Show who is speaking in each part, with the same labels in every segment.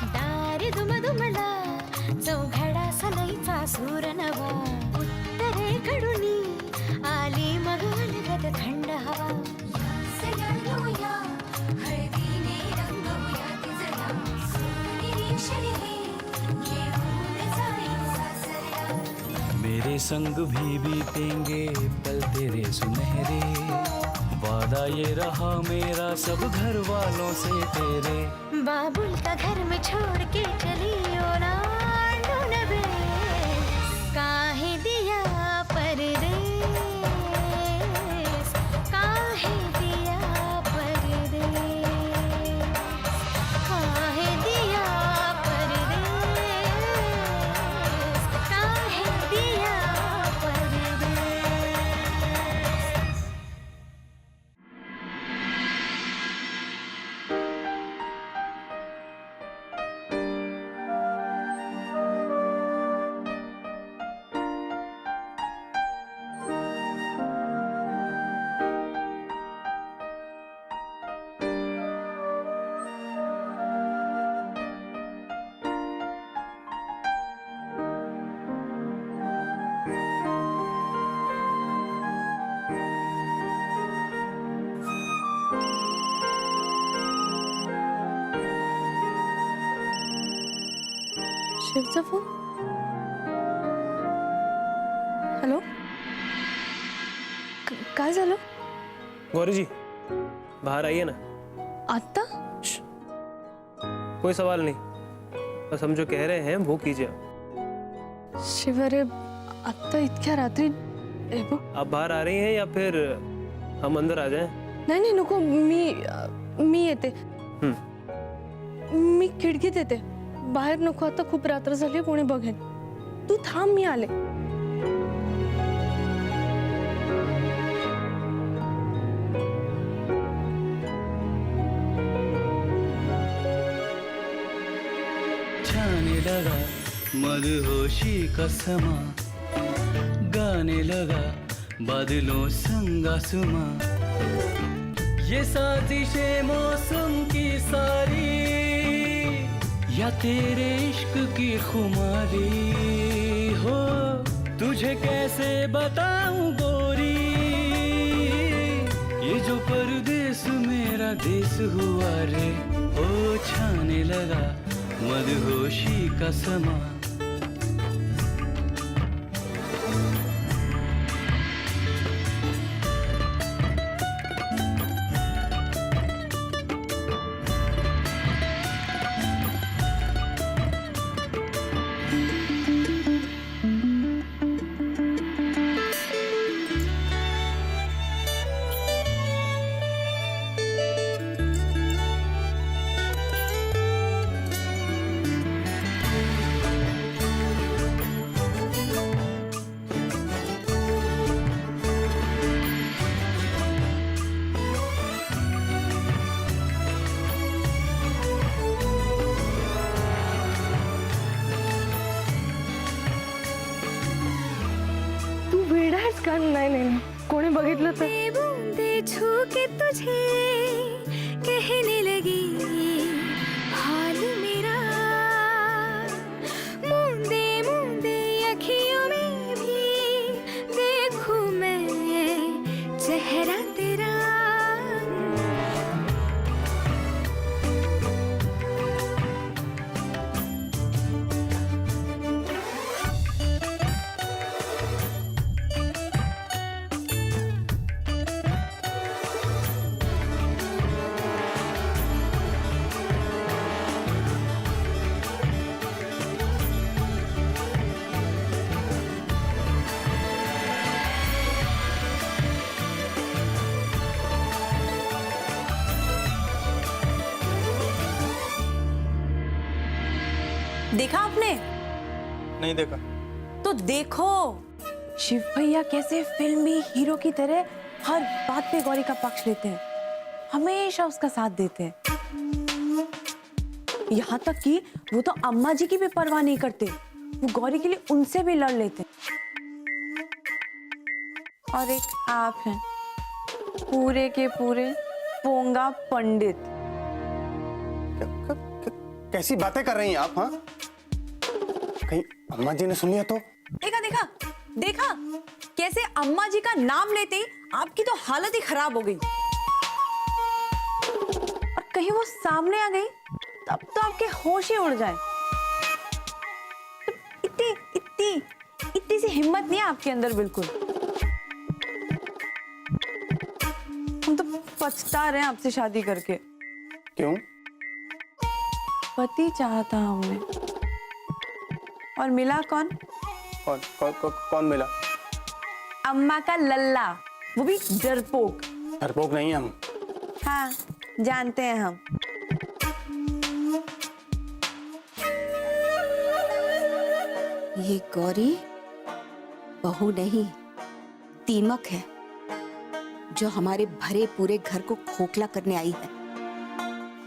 Speaker 1: दारी दुमदुमला चौघडा सनईचा सूर नवा उत्तरेकडून आली मग अलगद थंड हवा सजवूया हळदीने रंगवूया तिजला सोनेरी क्षणी घेऊन जाई सासरला
Speaker 2: मेरे संग भी बीतेंगे पल तेरे सुनहरे वादा ये रहा मेरा सब घर वालों से तेरे
Speaker 1: बाबुल का घर में छोड़ के चली ओ ना ढूंढबे काहे दिया परदेस काहे दिया परदेस काहे दिया परदेस काहे दिया परदेस
Speaker 3: शिवचा फोन. हॅलो, काय झालं?
Speaker 4: गौरी जी बाहर आइए ना.
Speaker 3: आत्ता?
Speaker 4: कोई सवाल नहीं, बस हम जो कह रहे हैं वो कीजिए.
Speaker 3: शिव, अरे आत्ता इतक्या रात्री हे बघ.
Speaker 4: आप बाहर आ रही हैं या फिर हम अंदर आ जाएं?
Speaker 3: नाही नाही नको, मी येते. मी खिडकीत येते. बाहेर नको, आता खूप रात्र झाली, कोणी बघेन. तू थांब, मी आले.
Speaker 2: छाने लगा मदहोशी का समा गाने लगा बादलों संग आसमां ये साजिशें मौसम की सारी या तेरे इश्क की खुमारी हो तुझे कैसे बताऊं गोरी ये जो परदेस मेरा देश हुआ रे ओ छाने लगा मदहोशी का समा.
Speaker 3: नाही नाही, कोणी बघितलं तर.
Speaker 1: बूंदे छू के तुझे कहने लगी हाल मेरा मूंदे मूंदे अखियों में भी देखूं मैं चेहरा तेरा.
Speaker 5: देखा आपने?
Speaker 4: नहीं देखा.
Speaker 5: तो देखो, शिव भैया कैसे फिल्मी हीरो की तरह हर बात पे गौरी का पक्ष लेते हैं, हमेशा उसका साथ देते हैं. यहाँ तक कि वो तो अम्मा जी की भी परवाह नहीं करते, वो गौरी के लिए उनसे भी लड़ लेते हैं. और एक आप हैं, पूरे के पूरे पोंगा पंडित.
Speaker 6: कैसी बातें कर रही हैं आप? हाँ, कहीं अम्मा जी ने सुन लिया तो?
Speaker 5: देखा देखा देखा, कैसे अम्मा जी का नाम लेते ही आपकी तो हालत ही खराब हो गई। और कहीं वो सामने आ गई तब तो आपके होश ही उड़ जाए। इतनी इतनी इतनी सी हिम्मत नहीं है आपके अंदर बिल्कुल। हम तो पछता रहे हैं आपसे शादी करके।
Speaker 6: क्यों?
Speaker 5: पति चाहा था हमने, और मिला कौन?
Speaker 6: कौन मिला?
Speaker 5: अम्मा का लल्ला, वो भी डरपोक।
Speaker 6: डरपोक नहीं हम।
Speaker 5: हाँ, जानते हैं हम।
Speaker 7: ये गौरी बहू नहीं, दीमक है जो हमारे भरे पूरे घर को खोखला करने आई है।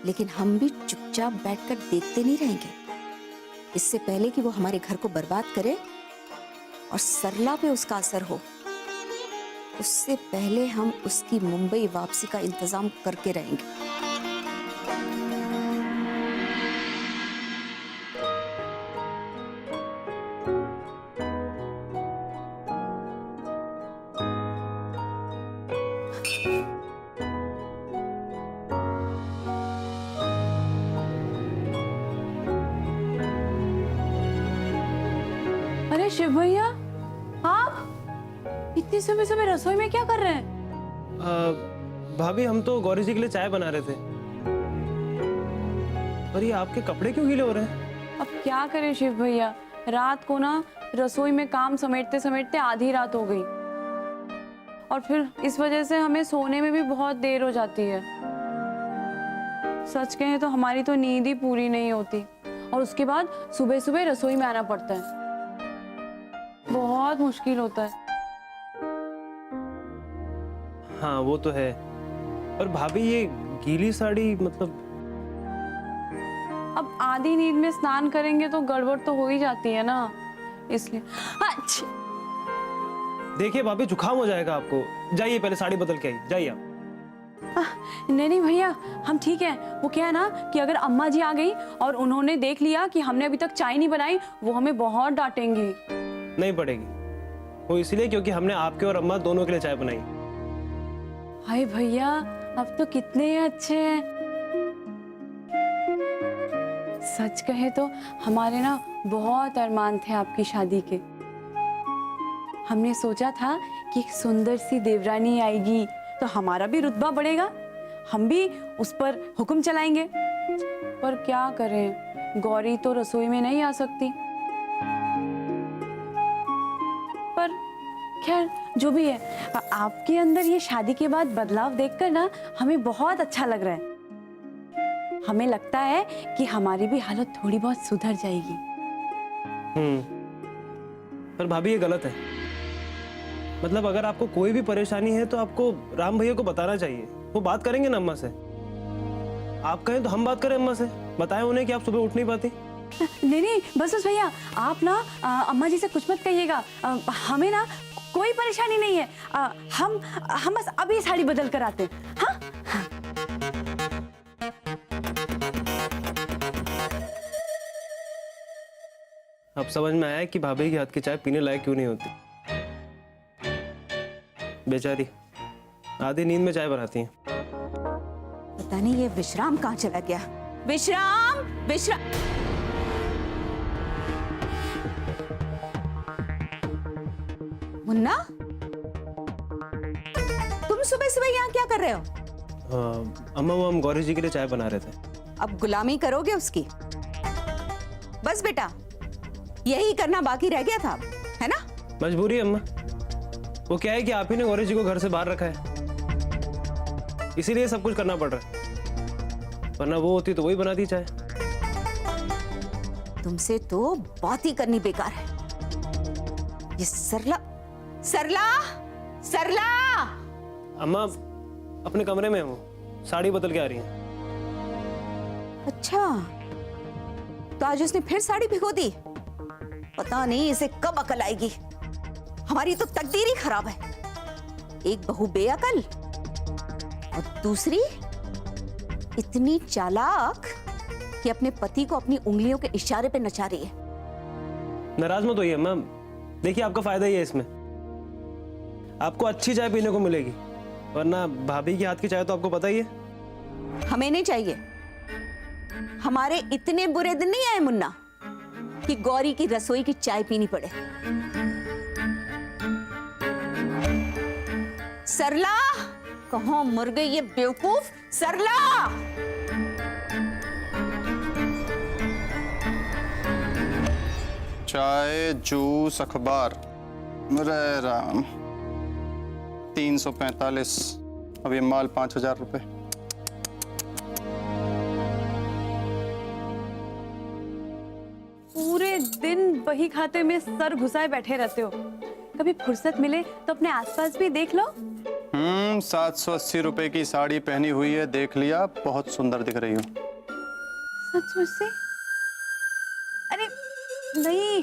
Speaker 7: लेकिन हम भी चुपचाप बैठकर देखते नहीं रहेंगे। इससे पहले कि वो हमारे घर को बर्बाद करे और सरला पे उसका असर हो, उससे पहले हम उसकी मुंबई वापसी का इंतजाम करके रहेंगे।
Speaker 5: अरे शिव भैया, आप इतनी सुबह सुबह रसोई में क्या कर रहे हैं?
Speaker 4: भाभी हम तो गौरी जी के लिए चाय बना रहे थे। पर ये आपके कपड़े क्यों गीले हो रहे हैं?
Speaker 5: अब क्या करें शिव भैया, रात को ना रसोई में काम समेटते समेटते आधी रात हो गई, और फिर इस वजह से हमें सोने में भी बहुत देर हो जाती है। सच कहें तो हमारी तो नींद ही पूरी नहीं होती, और उसके बाद सुबह सुबह रसोई में आना पड़ता है। बहुत मुश्किल होता है।
Speaker 4: हाँ वो तो है। पर भाभी ये गीली साड़ी मतलब?
Speaker 5: अब आधी नींद में स्नान करेंगे तो गड़बड़ तो हो ही जाती है ना, इसलिए। अच्छा
Speaker 4: देखिए भाभी, जुकाम हो जाएगा आपको। जाइए पहले साड़ी बदल के आई, जाइए आप।
Speaker 5: नहीं नहीं भैया, हम ठीक है। वो क्या है ना कि अगर अम्मा जी आ गई और उन्होंने देख लिया कि हमने अभी तक चाय नहीं बनाई, वो हमें बहुत डांटेंगी।
Speaker 4: नहीं पड़ेगी, वो इसलिए क्योंकि हमने आपके और अम्मा दोनों के लिए चाय बनाई।
Speaker 5: हाय भैया, अब तो कितने अच्छे हैं। सच कहे तो हमारे ना बहुत अरमान थे आपकी शादी के। हमने सोचा था कि एक सुंदर सी देवरानी आएगी तो हमारा भी रुतबा बढ़ेगा, हम भी उस पर हुक्म चलाएंगे। पर क्या करें, गौरी तो रसोई में नहीं आ सकती। पर खैर जो भी है, आपके अंदर ये शादी के बाद बदलाव देखकर ना हमें बहुत अच्छा लग रहा है। हमें लगता है कि हमारी भी हालत थोड़ी बहुत सुधर जाएगी।
Speaker 4: पर भाभी ये गलत है। मतलब अगर आपको कोई भी परेशानी है तो आपको राम भैया को बताना चाहिए। वो बात करेंगे ना अम्मा से। आप कहें तो हम बात करें अम्मा से, बताएं उन्हें कि आप सुबह उठ नहीं पाती।
Speaker 5: नहीं नहीं, बस बस भैया, आप ना अम्मा जी से कुछ मत कहिएगा। हमें ना कोई परेशानी नहीं है। हम बस अभी साड़ी बदल कर आते हैं। हाँ
Speaker 4: अब समझ में आया कि भाभी के हाथ की चाय पीने लायक क्यों नहीं होती। बेचारी आधी नींद में चाय बनाती हैं।
Speaker 7: पता नहीं ये विश्राम कहाँ चला गया। विश्राम विश्राम। मुन्ना, तुम सुबह सुबह यहाँ क्या कर रहे हो?
Speaker 4: अम्मा वो हम गौरी जी के लिए चाय बना रहे थे।
Speaker 7: अब गुलामी करोगे उसकी? बस बेटा, यही करना बाकी रह गया था, है ना?
Speaker 4: मजबूरी है अम्मा। वो क्या है कि आप ही ने गौरी जी को घर से बाहर रखा है, इसीलिए सब कुछ करना पड़ रहा है। वरना वो होती तो वही बनाती चाय।
Speaker 7: तुमसे तो बात ही करनी बेकार है। ये सरला सरला सरला।
Speaker 4: अम्मा अपने कमरे में वो साड़ी बदल के आ रही हैं।
Speaker 7: अच्छा, तो आज उसने फिर साड़ी भिगो दी। पता नहीं इसे कब अकल आएगी। हमारी तो तकदीर ही खराब है। एक बहू बेअकल और दूसरी इतनी चालाक कि अपने पति को अपनी उंगलियों के इशारे पे नचा रही है।
Speaker 4: नाराज मत होइए अम्मा, देखिए आपका फायदा ही है इसमें, आपको अच्छी चाय पीने को मिलेगी, वरना भाभी के हाथ की चाय तो आपको पता ही है।
Speaker 7: हमें नहीं चाहिए। हमारे इतने बुरे दिन नहीं आए मुन्ना कि गौरी की रसोई की चाय पीनी पड़े। सरला, कहाँ मर गई ये बेवकूफ सरला।
Speaker 6: चाय, जूस, अखबार, अरे राम, 345। अब ये माल 5000 रुपए।
Speaker 5: पूरे दिन बही खाते में सर घुसाए बैठे रहते हो, कभी फुर्सत मिले तो अपने आसपास भी देख लो।
Speaker 6: 780 रुपए की साड़ी पहनी हुई है, देख लिया, बहुत सुंदर दिख रही हूँ।
Speaker 5: सच से? अरे नहीं,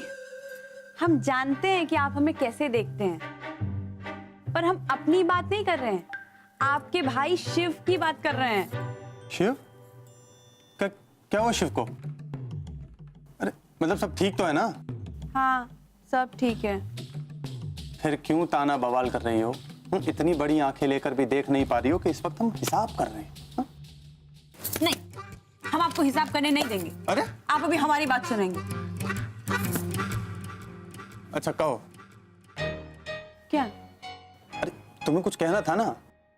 Speaker 5: हम जानते हैं कि आप हमें कैसे देखते हैं, पर हम अपनी बात नहीं कर रहे हैं, आपके भाई शिव की बात कर रहे हैं।
Speaker 6: शिव? क्या हुआ शिव को? अरे मतलब सब ठीक तो है ना?
Speaker 5: हाँ, सब ठीक है।
Speaker 6: फिर क्यों ताना बवाल कर रही हो? इतनी बड़ी आंखें लेकर भी देख नहीं पा रही हो कि इस वक्त हम हिसाब कर रहे हैं? हा?
Speaker 5: नहीं, हम आपको हिसाब करने नहीं देंगे।
Speaker 6: अरे
Speaker 5: आप अभी हमारी बात सुनेंगे।
Speaker 6: अच्छा कहो।
Speaker 5: क्या?
Speaker 6: अरे तुम्हें कुछ कहना था ना?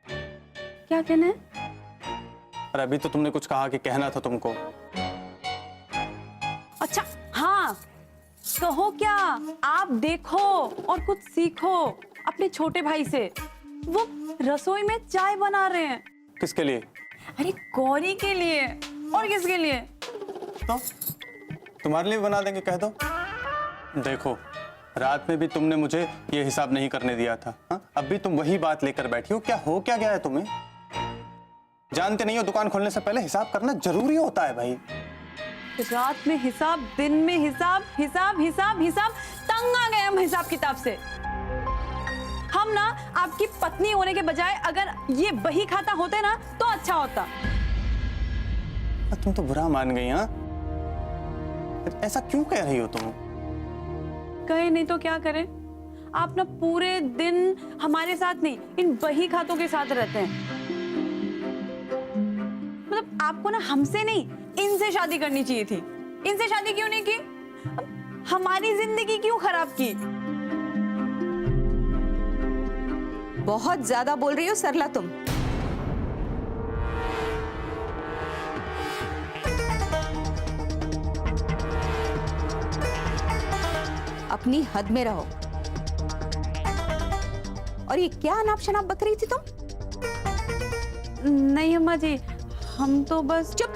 Speaker 5: क्या कहना है?
Speaker 6: अरे अभी तो तुमने कुछ कहा कि कहना था तुमको।
Speaker 5: अच्छा हाँ, कहो क्या। आप देखो और कुछ सीखो अपने छोटे भाई से। वो रसोई में चाय बना रहे हैं।
Speaker 6: किसके लिए?
Speaker 5: अरे गौरी के लिए, और किसके लिए?
Speaker 6: तो तुम्हारे लिए बना देंगे, कह दो। देखो रात में भी तुमने मुझे ये हिसाब नहीं करने दिया था, हा? अब भी तुम वही बात लेकर बैठी हो। क्या हो क्या गया है तुम्हें? जानते नहीं हो दुकान खोलने से पहले हिसाब करना जरूरी होता है भाई।
Speaker 5: रात में हिसाब, दिन में हिसाब, हिसाब हिसाब हिसाब, तंग आ गए हम हिसाब किताब से। हम ना आपकी पत्नी होने के बजाय अगर ये बही खाता होते ना तो अच्छा होता।
Speaker 6: तुम तो बुरा मान गई। हाँ, ऐसा क्यों कह रही हो तुम?
Speaker 5: कहे नहीं तो क्या करें, आप ना पूरे दिन हमारे साथ नहीं, इन बही खातों के साथ रहते हैं। मतलब आपको ना हमसे नहीं, इनसे शादी करनी चाहिए थी। इनसे शादी क्यों नहीं की? हमारी जिंदगी क्यों खराब की?
Speaker 7: बहुत ज्यादा बोल रही हो सरला तुम। अपनी हद में रहो। और ये क्या अनाप शनाप बक रही थी तुम?
Speaker 5: नहीं अम्मा जी, हम तो बस।
Speaker 7: चुप।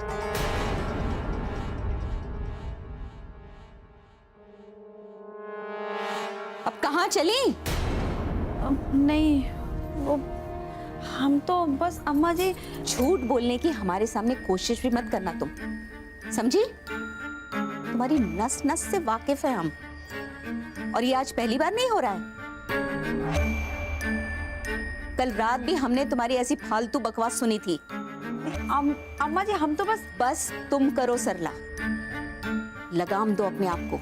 Speaker 7: अब कहाँ चली?
Speaker 5: नहीं, वो हम तो बस अम्मा जी।
Speaker 7: झूठ बोलने की हमारे सामने कोशिश भी मत करना तुम, समझी? तुम्हारी नस नस से वाकिफ है हम, और ये आज पहली बार नहीं हो रहा है। कल रात भी हमने तुम्हारी ऐसी फालतू बकवास सुनी थी।
Speaker 5: अम्मा जी हम तो
Speaker 7: बस तुम करो सरला, लगाम दो अपने आप को।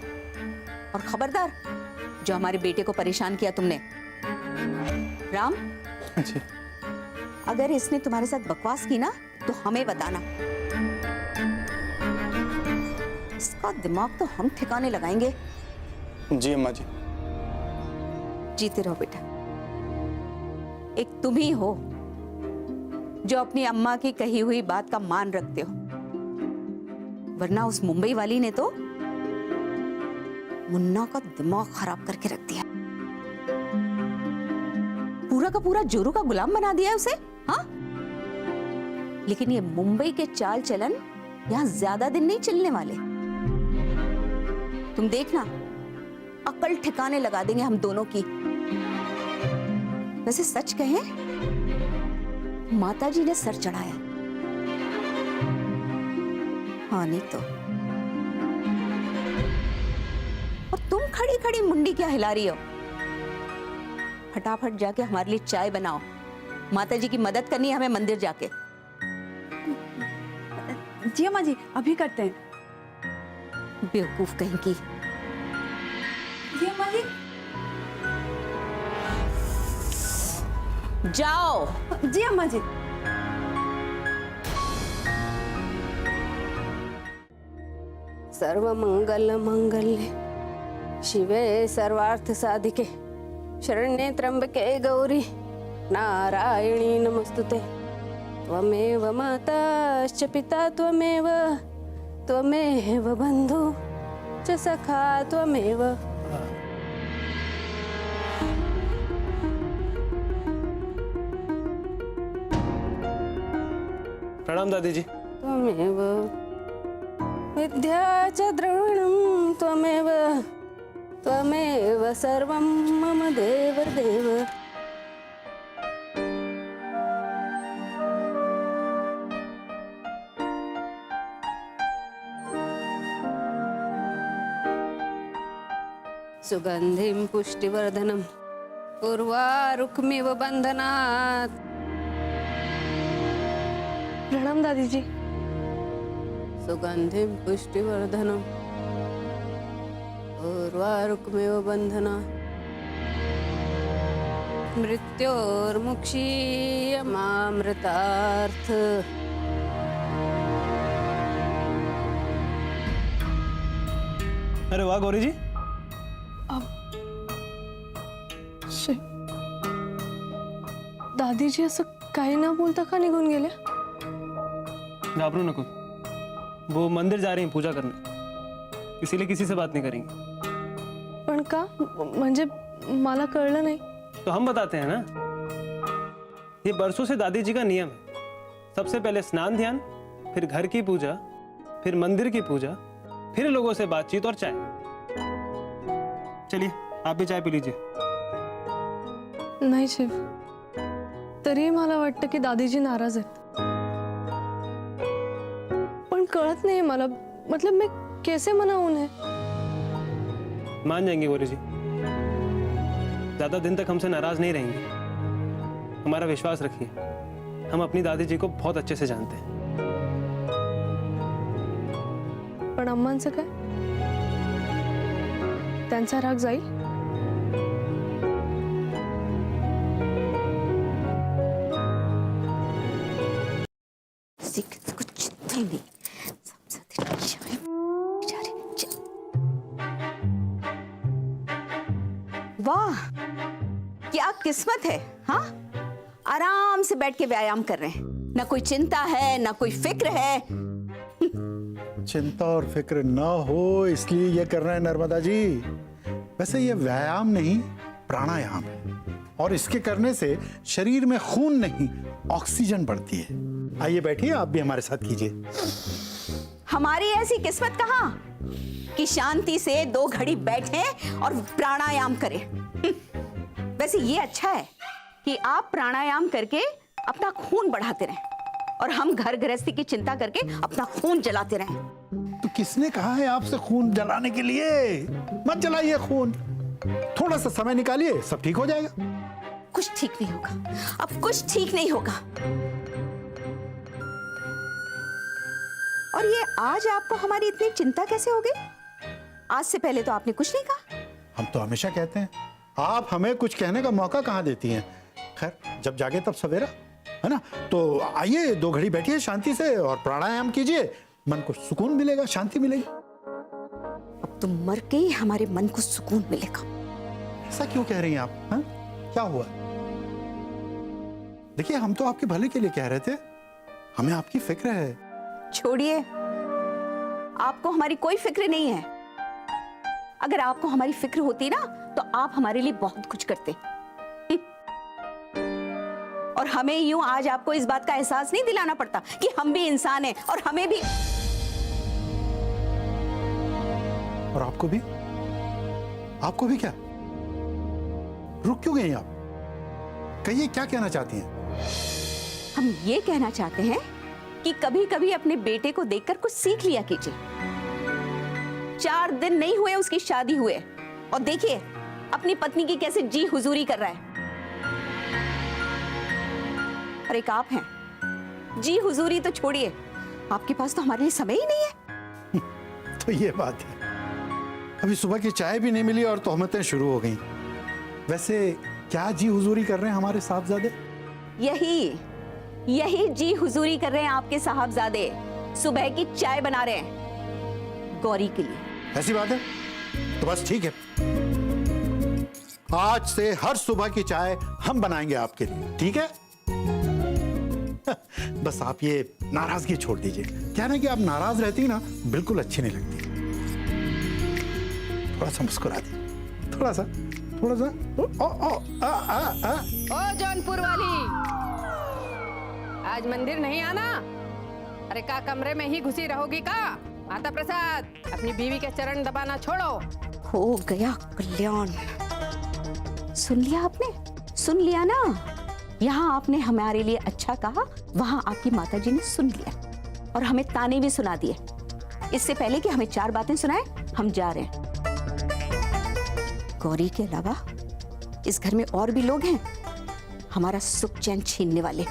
Speaker 7: और खबरदार, जो हमारे बेटे को परेशान किया तुमने। राम
Speaker 6: जी।
Speaker 7: अगर इसने तुम्हारे साथ बकवास की ना तो हमें बताना। इसका दिमाग तो हम ठिकाने लगाएंगे।
Speaker 6: जी अम्मा जी।
Speaker 7: जीते रहो बेटा। एक तुम ही हो जो अपनी अम्मा की कही हुई बात का मान रखते हो, वरना उस मुंबई वाली ने तो मुन्ना का दिमाग खराब करके रख दिया। पूरा का पूरा जोरू का गुलाम बना दिया है उसे। हाँ, लेकिन ये मुंबई के चाल चलन यहां ज्यादा दिन नहीं चलने वाले। तुम देखना, अकल ठिकाने लगा देंगे हम दोनों की। वैसे सच कहें, माताजी ने सर चढ़ाया। हाँ नहीं तो। और तुम खड़ी खड़ी मुंडी क्या हिला रही हो? फटाफट जाके हमारे लिए चाय बनाओ। माताजी की मदद करनी है हमें मंदिर जाके।
Speaker 5: जी अम्मा जी, अभी करते हैं।
Speaker 7: बेवकूफ कहीं की।
Speaker 5: जी अम्मा जी।
Speaker 7: जाओ।
Speaker 5: जी अम्मा जी।
Speaker 7: सर्वमंगल मंगल्ये शिवे सर्वार्थ साधिके शरण्ये त्र्यंबके गौरी नारायणी नमस्तुते। त्वमेव माताश्च पिता त्वमेव त्वमेव बन्धु च सखा त्वमेव।
Speaker 4: प्रणाम दादी जी।
Speaker 7: त्वमेव विद्या च द्रविणं त्वमेव त्वमेव सर्वं मम देव देव। सुगंधिं पुष्टिवर्धनम् उर्वारुकमिव बन्धनात्।
Speaker 3: प्रणाम दादी जी।
Speaker 7: सुगंधिं पुष्टिवर्धनम् उर्वारुकमिव बन्धनात्। मृत्योर्मुक्षीयमामृतार्थ।
Speaker 4: अरे वाह गौरी जी।
Speaker 3: शिव, दादी जी असं काही न बोलता का निघून गेल्या?
Speaker 4: घाबरू नको, वो मंदिर जा रही हैं पूजा करने, इसीलिए किसी से बात नहीं करेंगी।
Speaker 3: पण का? म्हणजे मला कळलं नाही।
Speaker 4: तो हम बताते हैं ना, ये बरसों से दादी जी का नियम है। सबसे पहले स्नान ध्यान, फिर घर की पूजा, फिर मंदिर की पूजा, फिर लोगों से बातचीत और चाय। चलिए आप भी चाय पी लीजिए।
Speaker 3: नाही शिव, तरी मला वाटतं की दादीजी नाराज आहेत। पण कळत नाही मला, मतलब मैं कैसे मनाऊं उन्हें?
Speaker 4: मान जाएंगे गौरी जी, ज्यादा दिन तक हमसे नाराज नहीं रहेंगी। हमारा विश्वास रखिए, हम अपनी दादी जी को बहुत अच्छे से जानते हैं।
Speaker 3: पण अम्मांचं काय? त्यांचा राग जाईल?
Speaker 7: कुछ नहीं। वाह क्या किस्मत है। हाँ, आराम से बैठ के व्यायाम कर रहे हैं, ना कोई चिंता है ना कोई फिक्र है।
Speaker 8: चिंता और फिक्र ना हो इसलिए ये कर रहे हैं नर्मदा जी। वैसे ये व्यायाम नहीं प्राणायाम है, और इसके करने से शरीर में खून नहीं ऑक्सीजन बढ़ती है। आइए बैठिए, आप भी हमारे साथ कीजिए।
Speaker 7: हमारी ऐसी किस्मत कहाँ कि शांति से 2 घड़ी बैठे और प्राणायाम करें। वैसे ये अच्छा है कि आप प्राणायाम करके अपना खून बढ़ाते रहें और हम घर गृहस्थी की चिंता करके अपना खून जलाते रहें।
Speaker 8: तो किसने कहा है आपसे खून जलाने के लिए? मत जलाइए खून, थोड़ा सा समय निकालिए, सब ठीक हो जाएगा।
Speaker 7: कुछ ठीक नहीं होगा, अब कुछ ठीक नहीं होगा। और ये आज आपको हमारी इतनी चिंता कैसे हो गई? आज से पहले तो आपने कुछ नहीं कहा।
Speaker 8: हम तो हमेशा कहते हैं, आप हमें कुछ कहने का मौका कहाँ देती हैं। खैर, जब जागे तब सवेरा, है ना? तो आइए 2 घड़ी बैठिए शांति से और प्राणायाम कीजिए, मन को सुकून मिलेगा, शांति मिलेगी।
Speaker 7: अब तुम मर के ही हमारे मन को सुकून मिलेगा।
Speaker 8: ऐसा क्यों कह रही हैं आप? हाँ? क्या हुआ? देखिए, हम तो आपके भले के लिए कह रहे थे, हमें आपकी फिक्र है।
Speaker 7: छोड़िए, आपको हमारी कोई फिक्र नहीं है। अगर आपको हमारी फिक्र होती ना तो आप हमारे लिए बहुत कुछ करते। और हमें यूं आज आपको इस बात का एहसास नहीं दिलाना पड़ता कि हम भी इंसान हैं और हमें भी।
Speaker 8: और आपको भी? आपको भी क्या? रुक क्यों गई आप? कहिए, क्या कहना चाहती हैं?
Speaker 7: हम ये कहना चाहते हैं कि कभी कभी अपने बेटे को देखकर कुछ सीख लिया कीजिए। 4 दिन नहीं हुए उसकी शादी हुए और देखिए अपनी पत्नी की कैसे जी हुजूरी कर रहा है। और एक आप हैं, जी हुजूरी तो छोड़िए, आपके पास तो हमारे लिए समय ही नहीं है।
Speaker 8: तो ये बात है, अभी सुबह की चाय भी नहीं मिली और तोहमतें शुरू हो गई। वैसे क्या जी हुजूरी कर रहे हैं हमारे साहबजादे?
Speaker 7: यही जी हुजूरी कर रहे हैं आपके साहबजादे। सुबह की चाय बना रहे हैं गौरी के लिए।
Speaker 8: ऐसी बात है तो बस ठीक है, आज से हर सुबह की चाय हम बनाएंगे आपके लिए, ठीक है? बस आप ये नाराजगी छोड़ दीजिए। क्या ना कि आप नाराज रहती ना, बिल्कुल अच्छी नहीं लगती। थोड़ा सा मुस्कुरा दीजिए, थोड़ा सा। ओ
Speaker 9: जौनपुर वाली, आज मंदिर नहीं आना? अरे का कमरे में ही घुसी रहोगी का? माता प्रसाद, अपनी बीवी के चरण दबाना छोड़ो।
Speaker 7: हो गया कल्याण। सुन लिया आपने? सुन लिया ना? यहाँ आपने हमारे लिए अच्छा कहा, वहां आपकी माताजी ने सुन लिया और हमें ताने भी सुना दिए। इससे पहले कि हमें 4 बातें सुनाए, हम जा रहे हैं। गौरी के अलावा इस घर में और भी लोग हैं हमारा सुख चैन छीनने वाले।